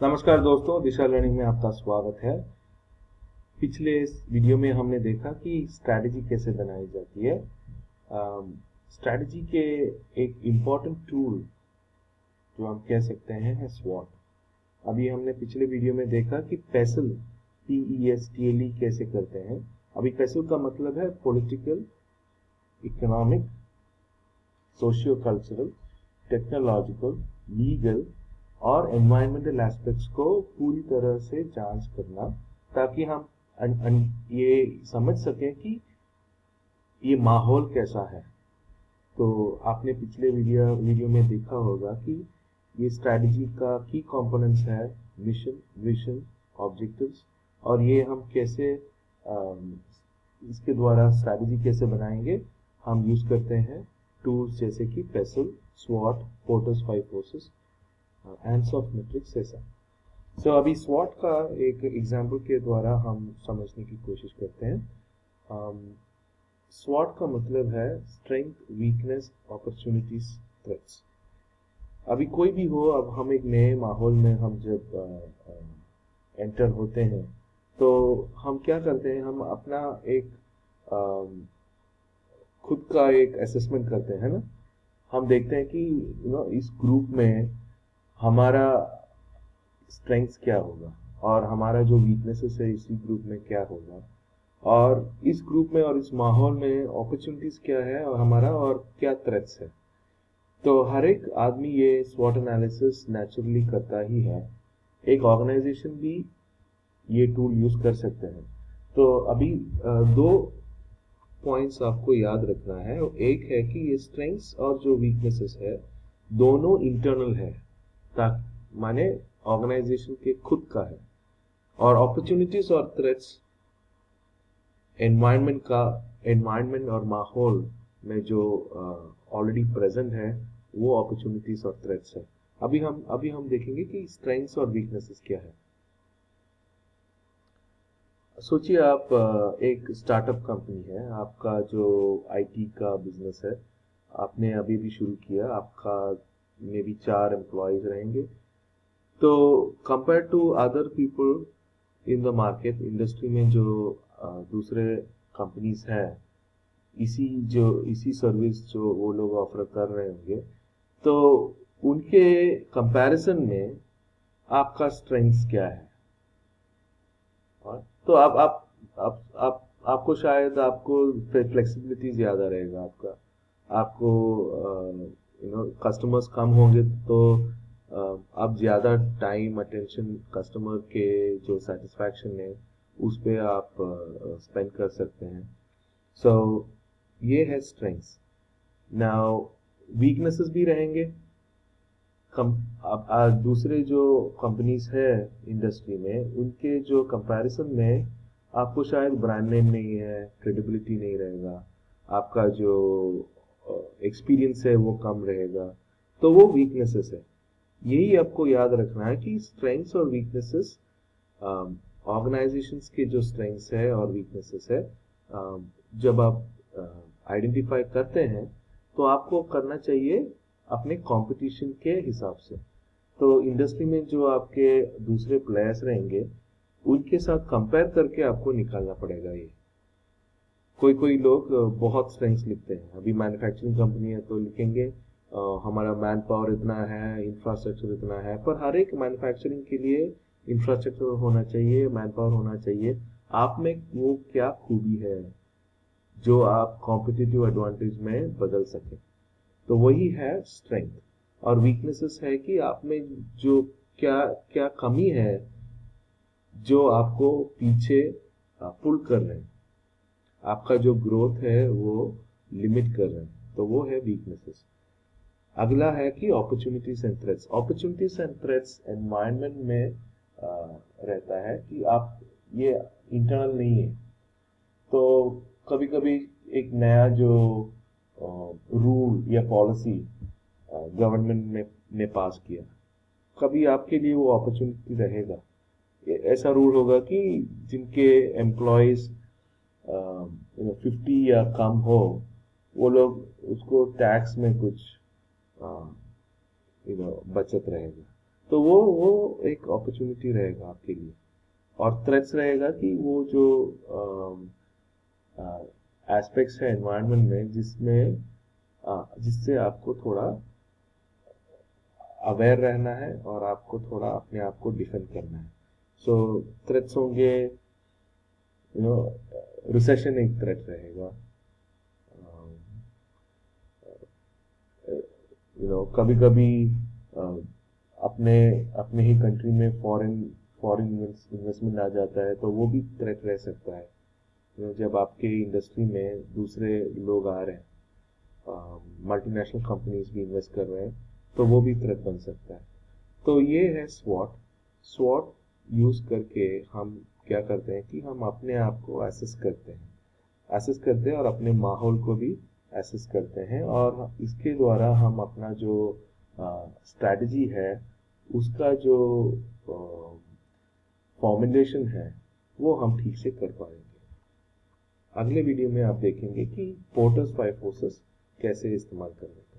नमस्कार दोस्तों, दिशा लर्निंग में आपका स्वागत है। पिछले इस वीडियो में हमने देखा कि स्ट्रैटेजी कैसे बनाई जाती है। स्ट्रैटेजी के एक इम्पॉर्टेंट टूल जो हम कह सकते हैं है स्वॉट। अभी हमने पिछले वीडियो में देखा कि पेसल PESTLE कैसे करते हैं। अभी पेसल का मतलब है political, economic, socio cultural, technological, legal और एनवायरमेंटल एस्पेक्ट्स को पूरी तरह से जांच करना, ताकि हम ये समझ सकें कि ये माहौल कैसा है। तो आपने पिछले वीडियो में देखा होगा कि ये स्ट्रैटेजी का की कंपोनेंट्स है मिशन, विजन, ऑब्जेक्टिव्स, और ये हम कैसे इसके द्वारा स्ट्रैटेजी कैसे बनाएंगे। हम यूज करते हैं टूल्स जैसे कि पेसल, स्वॉट, Porter's 5 forces, Ansoff matrix ऐसा। सो अभी स्वॉट का एक एग्जाम्पल के द्वारा हम समझने की कोशिश करते हैं। स्वॉट का मतलब है स्ट्रेंथ, वीकनेस, अपॉर्चुनिटीज, थ्रेट्स। अभी कोई भी हो, अब हम एक नए माहौल में हम जब एंटर होते हैं तो हम क्या करते हैं, हम अपना एक खुद का एक असेसमेंट करते हैं ना। हम देखते हैं कि इस ग्रुप में हमारा स्ट्रेंथ्स क्या होगा और हमारा जो वीकनेसेस है इसी ग्रुप में क्या होगा, और इस ग्रुप में और इस माहौल में अपॉर्चुनिटीज क्या है और हमारा और क्या थ्रेट्स है। तो हर एक आदमी ये स्वॉट एनालिसिस नेचुरली करता ही है। एक ऑर्गेनाइजेशन भी ये टूल यूज कर सकते हैं। तो अभी दो पॉइंट्स आपको याद रखना है। एक है कि ये स्ट्रेंथ्स और जो वीकनेसेस है दोनों इंटरनल है, ताकि माने ऑर्गेनाइजेशन के खुद का है, और अपॉर्चुनिटीज और थ्रेट्स एनवायरनमेंट और माहौल में जो ऑलरेडी प्रेजेंट है वो अपॉर्चुनिटीज और थ्रेट्स है। अभी हम देखेंगे कि स्ट्रेंथ्स और वीकनेसेस क्या है। सोचिए आप एक स्टार्टअप कंपनी है, आपका जो IT का बिजनेस है, आपने अभी भी शुरू किया, आपका में भी 4 एम्प्लॉयज रहेंगे। तो compare to other people in the market, industry में जो दूसरे कंपनीज हैं, इसी सर्विस जो वो लोग ऑफर कर रहे होंगे, तो उनके कंपैरिजन में आपका स्ट्रेंथ्स क्या है। तो आपको शायद आपको फ्लेक्सिबिलिटी ज़्यादा रहेगा आपको कस्टमर्स कम होंगे तो आप ज़्यादा टाइम अटेंशन कस्टमर के जो सेटिस्फैक्शन है उस पे आप स्पेंड कर सकते हैं। सो ये है स्ट्रेंथ्स। नाउ वीकनेसेस भी रहेंगे। अब दूसरे जो कंपनीज है इंडस्ट्री में, उनके जो कंपैरिजन में आपको शायद ब्रांड नेम नहीं है, क्रेडिबिलिटी नहीं रहेगा, आपका जो एक्सपीरियंस है वो कम रहेगा। तो वो वीकनेसेस है। यही आपको याद रखना है कि स्ट्रेंथ्स और वीकनेसेस, ऑर्गेनाइजेशंस के जो स्ट्रेंथ्स है और वीकनेसेस है, जब आप आइडेंटिफाई करते हैं तो आपको करना चाहिए अपने कंपटीशन के हिसाब से। तो इंडस्ट्री में जो आपके दूसरे प्लेयर्स रहेंगे उनके साथ कंपेयर करके आपको निकालना पड़ेगा। ये कोई कोई लोग बहुत स्ट्रेंथ्स लिखते हैं। अभी मैन्युफैक्चरिंग कंपनी है तो लिखेंगे हमारा मैन पावर इतना है, इंफ्रास्ट्रक्चर इतना है। पर हर एक मैन्युफैक्चरिंग के लिए इंफ्रास्ट्रक्चर होना चाहिए, मैन पावर होना चाहिए। आप में वो क्या खूबी है जो आप कॉम्पिटिटिव एडवांटेज में बदल सके। तो वही है स्ट्रेंथ। और वीकनेसेस है कि आप में जो क्या क्या कमी है जो आपको पीछे पुल कर रहे हैं, आपका जो ग्रोथ है वो लिमिट कर रहे हैं। तो वो है वीकनेसेस। अगला है कि opportunities and threats. Opportunities and threats environment में रहता है कि आप ये इंटरनल नहीं है। तो कभी कभी एक नया जो रूल या पॉलिसी गवर्नमेंट ने पास किया, कभी आपके लिए वो अपॉर्चुनिटी रहेगा। ऐसा रूल होगा कि जिनके एम्प्लॉयज 50 या कम हो, वो लोग उसको टैक्स में कुछ बचत रहेगा। तो वो एक अपॉर्चुनिटी रहेगा आपके लिए। और थ्रेट्स रहेगा कि वो जो एस्पेक्ट्स है एनवायरनमेंट में जिससे आपको थोड़ा अवेयर रहना है और आपको थोड़ा अपने आप को डिफेंड करना है। सो थ्रेट्स होंगे, यू नो, रिसेशन एक थ्रेट रहेगा। कभी कभी अपने अपने ही कंट्री में फॉरेन इन्वेस्टमेंट आ जाता है, तो वो भी थ्रेट रह सकता है। जब आपके इंडस्ट्री में दूसरे लोग आ रहे हैं, मल्टीनेशनल कंपनीज भी इन्वेस्ट कर रहे हैं, तो वो भी थ्रेट बन सकता है। तो ये है स्वॉट। स्वॉट यूज करके हम क्या करते हैं कि हम अपने आप को एसेस करते हैं और अपने माहौल को भी एसेस करते हैं, और इसके द्वारा हम अपना जो स्ट्रैटेजी है उसका जो फॉर्मुलेशन है वो हम ठीक से कर पाएंगे। अगले वीडियो में आप देखेंगे कि पोर्टर्स फाइव फोर्सेस कैसे इस्तेमाल करना है।